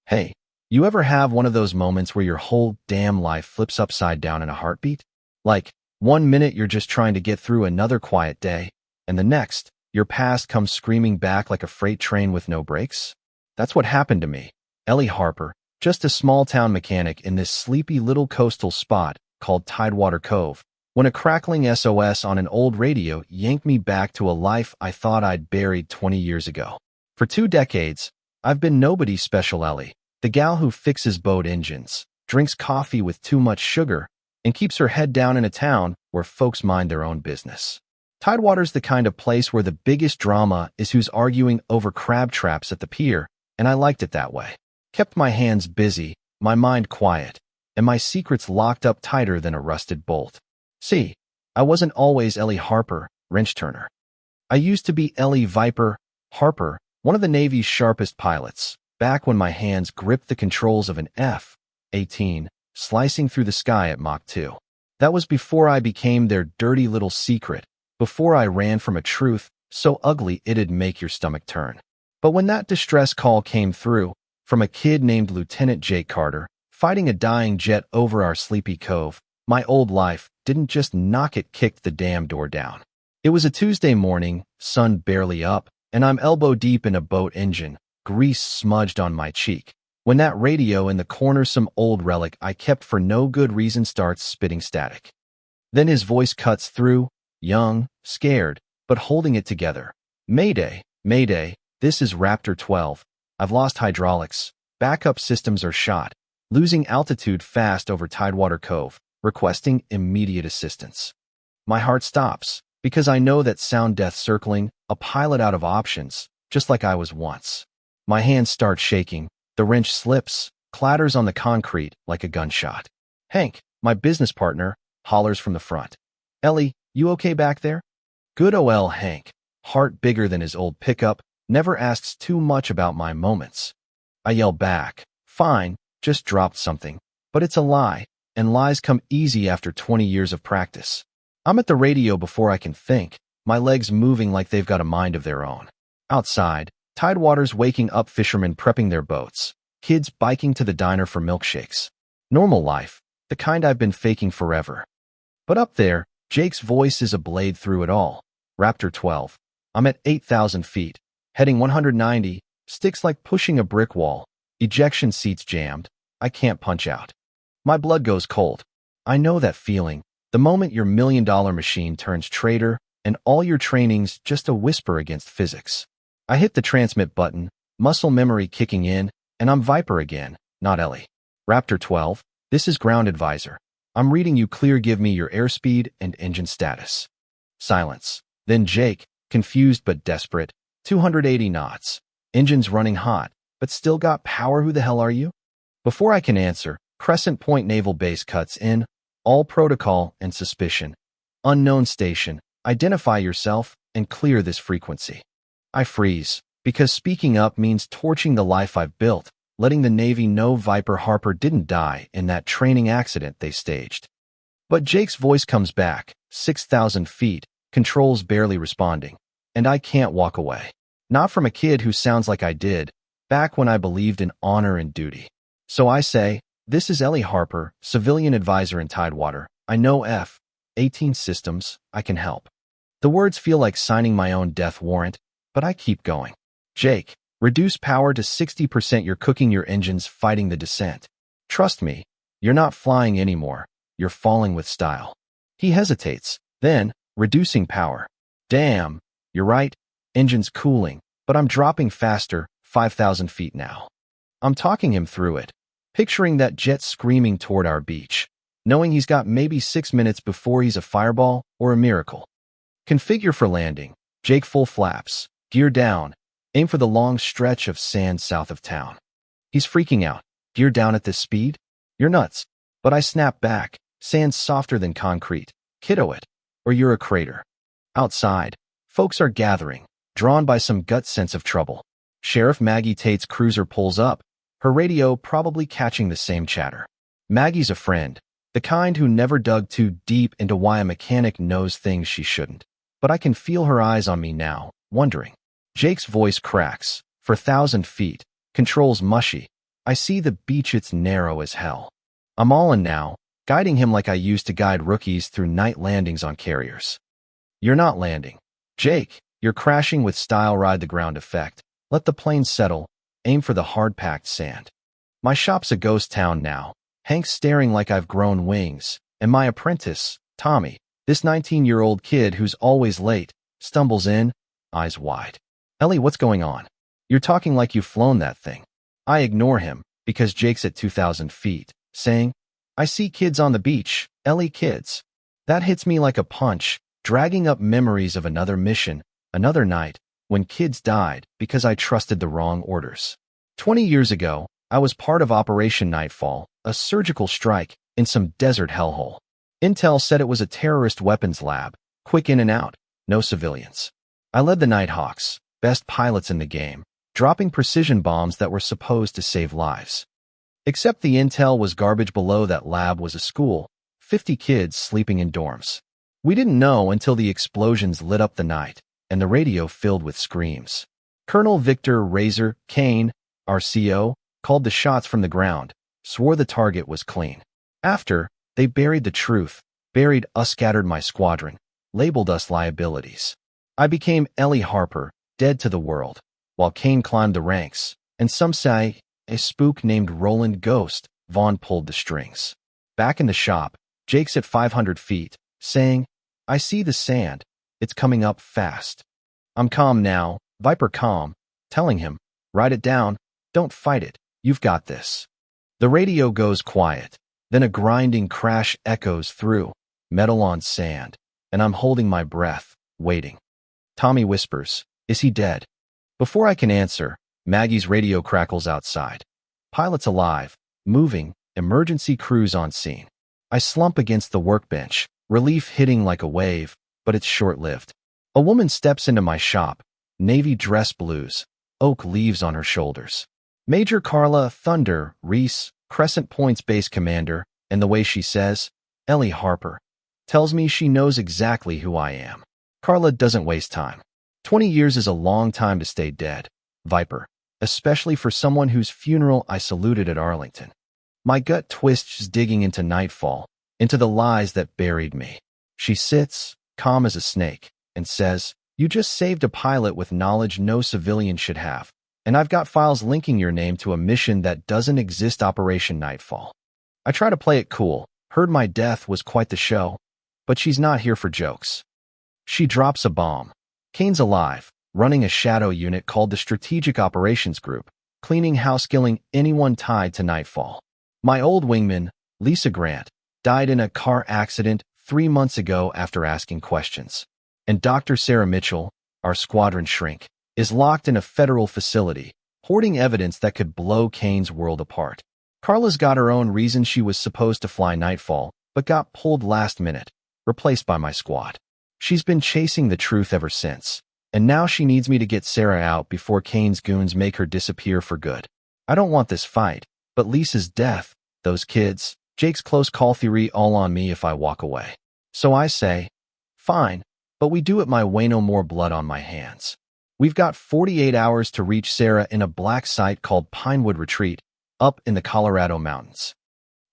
Hey, you ever have one of those moments where your whole damn life flips upside down in a heartbeat? Like, one minute you're just trying to get through another quiet day, and the next, your past comes screaming back like a freight train with no brakes? That's what happened to me. Ellie Harper, just a small-town mechanic in this sleepy little coastal spot called Tidewater Cove, when a crackling SOS on an old radio yanked me back to a life I thought I'd buried 20 years ago. For 2 decades, I've been nobody's special Ellie. The gal who fixes boat engines, drinks coffee with too much sugar, and keeps her head down in a town where folks mind their own business. Tidewater's the kind of place where the biggest drama is who's arguing over crab traps at the pier, and I liked it that way. Kept my hands busy, my mind quiet, and my secrets locked up tighter than a rusted bolt. See, I wasn't always Ellie Harper, wrench turner. I used to be Ellie Viper Harper, one of the Navy's sharpest pilots, back when my hands gripped the controls of an F-18, slicing through the sky at Mach 2. That was before I became their dirty little secret, before I ran from a truth so ugly it'd make your stomach turn. But when that distress call came through, from a kid named Lieutenant Jake Carter, fighting a dying jet over our sleepy cove, my old life didn't just knock, it kicked the damn door down. It was a Tuesday morning, sun barely up, and I'm elbow deep in a boat engine, grease smudged on my cheek, when that radio in the corner, some old relic I kept for no good reason, starts spitting static. Then his voice cuts through, young, scared, but holding it together. Mayday, Mayday, this is Raptor 12. I've lost hydraulics. Backup systems are shot. Losing altitude fast over Tidewater Cove. Requesting immediate assistance. My heart stops, because I know that sound death circling, a pilot out of options, just like I was once. My hands start shaking, the wrench slips, clatters on the concrete like a gunshot. Hank, my business partner, hollers from the front. Ellie, you okay back there? Good ol' Hank, heart bigger than his old pickup, never asks too much about my moments. I yell back, fine, just dropped something, but it's a lie, and lies come easy after 20 years of practice. I'm at the radio before I can think, my legs moving like they've got a mind of their own. Outside, Tidewater's waking up, fishermen prepping their boats, kids biking to the diner for milkshakes. Normal life, the kind I've been faking forever. But up there, Jake's voice is a blade through it all. Raptor 12. I'm at 8,000 feet, heading 190, sticks like pushing a brick wall, ejection seats jammed, I can't punch out. My blood goes cold. I know that feeling, the moment your million-dollar machine turns traitor and all your training's just a whisper against physics. I hit the transmit button, muscle memory kicking in, and I'm Viper again, not Ellie. Raptor 12, this is Ground Advisor. I'm reading you clear, give me your airspeed and engine status. Silence. Then Jake, confused but desperate, 280 knots. Engine's running hot, but still got power, who the hell are you? Before I can answer, Crescent Point Naval Base cuts in, all protocol and suspicion. Unknown station, identify yourself and clear this frequency. I freeze, because speaking up means torching the life I've built, letting the Navy know Viper Harper didn't die in that training accident they staged. But Jake's voice comes back, 6,000 feet, controls barely responding, and I can't walk away. Not from a kid who sounds like I did, back when I believed in honor and duty. So I say, this is Ellie Harper, civilian advisor in Tidewater. I know F-18’s systems, I can help. The words feel like signing my own death warrant, but I keep going. Jake, reduce power to 60%, you're cooking your engines, fighting the descent. Trust me, you're not flying anymore, you're falling with style. He hesitates, then, reducing power. Damn, you're right, engine's cooling, but I'm dropping faster, 5,000 feet now. I'm talking him through it, picturing that jet screaming toward our beach, knowing he's got maybe 6 minutes before he's a fireball or a miracle. Configure for landing. Jake, full flaps, gear down, aim for the long stretch of sand south of town. He's freaking out. Gear down at this speed? You're nuts. But I snap back, sand's softer than concrete. Kiddo it, or you're a crater. Outside, folks are gathering, drawn by some gut sense of trouble. Sheriff Maggie Tate's cruiser pulls up, her radio probably catching the same chatter. Maggie's a friend, the kind who never dug too deep into why a mechanic knows things she shouldn't. But I can feel her eyes on me now, wondering. Jake's voice cracks, for 1,000 feet, controls mushy. I see the beach, it's narrow as hell. I'm all in now, guiding him like I used to guide rookies through night landings on carriers. You're not landing. Jake, you're crashing with style, ride the ground effect. Let the plane settle, aim for the hard-packed sand. My shop's a ghost town now, Hank's staring like I've grown wings, and my apprentice, Tommy, this 19-year-old kid who's always late, stumbles in, eyes wide. Ellie, what's going on? You're talking like you've flown that thing. I ignore him, because Jake's at 2,000 feet, saying, I see kids on the beach, Ellie, kids. That hits me like a punch, dragging up memories of another mission, another night, when kids died because I trusted the wrong orders. 20 years ago, I was part of Operation Nightfall, a surgical strike in some desert hellhole. Intel said it was a terrorist weapons lab, quick in and out, no civilians. I led the Nighthawks, best pilots in the game, dropping precision bombs that were supposed to save lives. Except the intel was garbage. Below that lab was a school, 50 kids sleeping in dorms. We didn't know until the explosions lit up the night, and the radio filled with screams. Colonel Victor Razor Kane, our CO, called the shots from the ground, swore the target was clean. After, they buried the truth, buried us, scattered my squadron, labeled us liabilities. I became Ellie Harper, dead to the world, while Kane climbed the ranks, and some say, a spook named Roland Ghost, Vaughn pulled the strings. Back in the shop, Jake's at 500 feet, saying, I see the sand, it's coming up fast. I'm calm now, Viper calm, telling him, write it down, don't fight it, you've got this. The radio goes quiet, then a grinding crash echoes through, metal on sand, and I'm holding my breath, waiting. Tommy whispers, is he dead? Before I can answer, Maggie's radio crackles outside. Pilots alive, moving, emergency crews on scene. I slump against the workbench, relief hitting like a wave, but it's short-lived. A woman steps into my shop, navy dress blues, oak leaves on her shoulders. Major Carla Thunder Reese, Crescent Point's base commander, and the way she says, Ellie Harper, tells me she knows exactly who I am. Carla doesn't waste time. 20 years is a long time to stay dead, Viper, especially for someone whose funeral I saluted at Arlington. My gut twists, digging into Nightfall, into the lies that buried me. She sits, calm as a snake, and says, you just saved a pilot with knowledge no civilian should have, and I've got files linking your name to a mission that doesn't exist, Operation Nightfall. I try to play it cool, heard my death was quite the show, but she's not here for jokes. She drops a bomb. Kane's alive, running a shadow unit called the Strategic Operations Group, cleaning house, killing anyone tied to Nightfall. My old wingman, Lisa Grant, died in a car accident 3 months ago after asking questions. And Dr. Sarah Mitchell, our squadron shrink, is locked in a federal facility, hoarding evidence that could blow Kane's world apart. Carla's got her own reasons. She was supposed to fly Nightfall, but got pulled last minute, replaced by my squad. She's been chasing the truth ever since, and now she needs me to get Sarah out before Kane's goons make her disappear for good. I don't want this fight, but Lisa's death, those kids, Jake's close call theory, all on me if I walk away. So I say, fine, but we do it my way, no more blood on my hands. We've got 48 hours to reach Sarah in a black site called Pinewood Retreat, up in the Colorado mountains.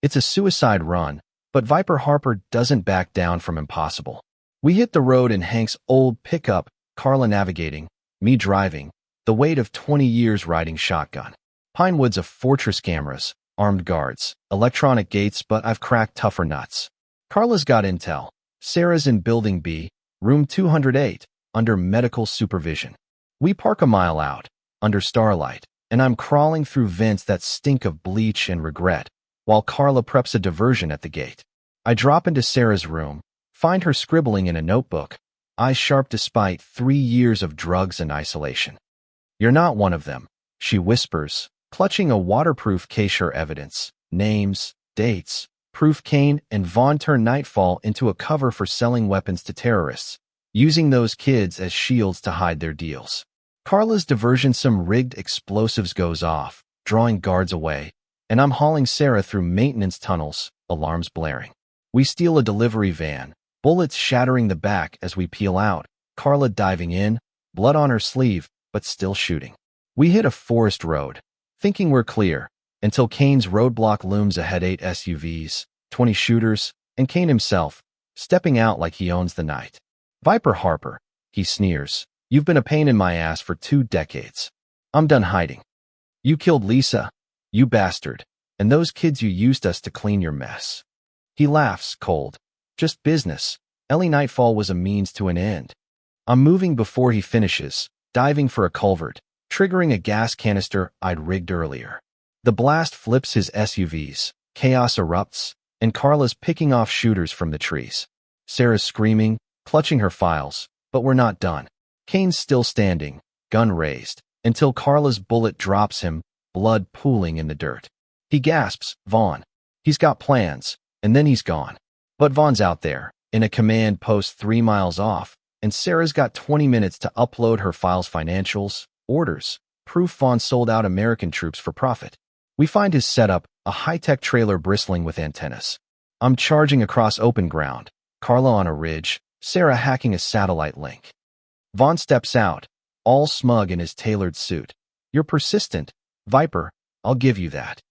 It's a suicide run, but Viper Harper doesn't back down from impossible. We hit the road in Hank's old pickup, Carla navigating, me driving, the weight of 20 years riding shotgun. Pinewood's a fortress, cameras, armed guards, electronic gates, but I've cracked tougher nuts. Carla's got intel. Sarah's in Building B, room 208, under medical supervision. We park a mile out, under starlight, and I'm crawling through vents that stink of bleach and regret, while Carla preps a diversion at the gate. I drop into Sarah's room, find her scribbling in a notebook, eyes sharp despite 3 years of drugs and isolation. You're not one of them, she whispers, clutching a waterproof case. Her evidence, names, dates, proof. Kane and Vaughn turn Nightfall into a cover for selling weapons to terrorists, using those kids as shields to hide their deals. Carla's diversion, some rigged explosives, goes off, drawing guards away, and I'm hauling Sarah through maintenance tunnels, alarms blaring. We steal a delivery van, bullets shattering the back as we peel out, Carla diving in, blood on her sleeve, but still shooting. We hit a forest road, thinking we're clear, until Kane's roadblock looms ahead: 8 SUVs, 20 shooters, and Kane himself, stepping out like he owns the night. Viper Harper, he sneers. You've been a pain in my ass for 2 decades. I'm done hiding. You killed Lisa, you bastard, and those kids you used us to clean your mess. He laughs, cold. Just business. Ellie Nightfall was a means to an end. I'm moving before he finishes, diving for a culvert, triggering a gas canister I'd rigged earlier. The blast flips his SUVs, chaos erupts, and Carla's picking off shooters from the trees. Sarah's screaming, clutching her files, but we're not done. Kane's still standing, gun raised, until Carla's bullet drops him, blood pooling in the dirt. He gasps, Vaughn. He's got plans, and then he's gone. But Vaughn's out there, in a command post 3 miles off, and Sarah's got 20 minutes to upload her files, financials, orders, proof Vaughn sold out American troops for profit. We find his setup, a high-tech trailer bristling with antennas. I'm charging across open ground, Carla on a ridge, Sarah hacking a satellite link. Vaughn steps out, all smug in his tailored suit. You're persistent, Viper, I'll give you that.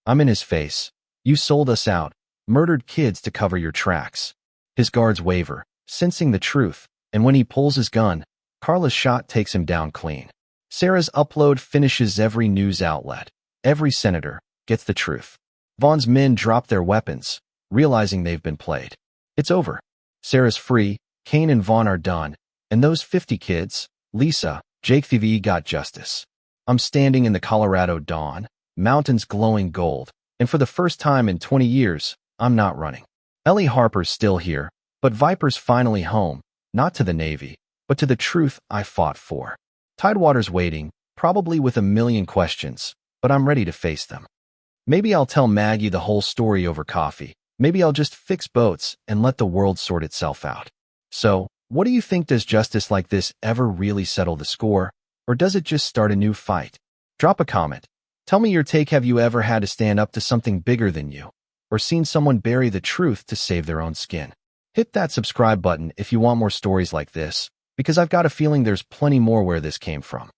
I'm in his face. You sold us out, murdered kids to cover your tracks. His guards waver, sensing the truth, and when he pulls his gun, Carla's shot takes him down clean. Sarah's upload finishes every news outlet. Every senator gets the truth. Vaughn's men drop their weapons, realizing they've been played. It's over. Sarah's free, Kane and Vaughn are done, and those 50 kids, Lisa, Jake TV got justice. I'm standing in the Colorado dawn, mountains glowing gold, and for the first time in 20 years, I'm not running. Ellie Harper's still here, but Viper's finally home, not to the Navy, but to the truth I fought for. Tidewater's waiting, probably with a million questions, but I'm ready to face them. Maybe I'll tell Maggie the whole story over coffee. Maybe I'll just fix boats and let the world sort itself out. So, what do you think? Does justice like this ever really settle the score, or does it just start a new fight? Drop a comment. Tell me your take. Have you ever had to stand up to something bigger than you, or seen someone bury the truth to save their own skin? Hit that subscribe button if you want more stories like this, because I've got a feeling there's plenty more where this came from.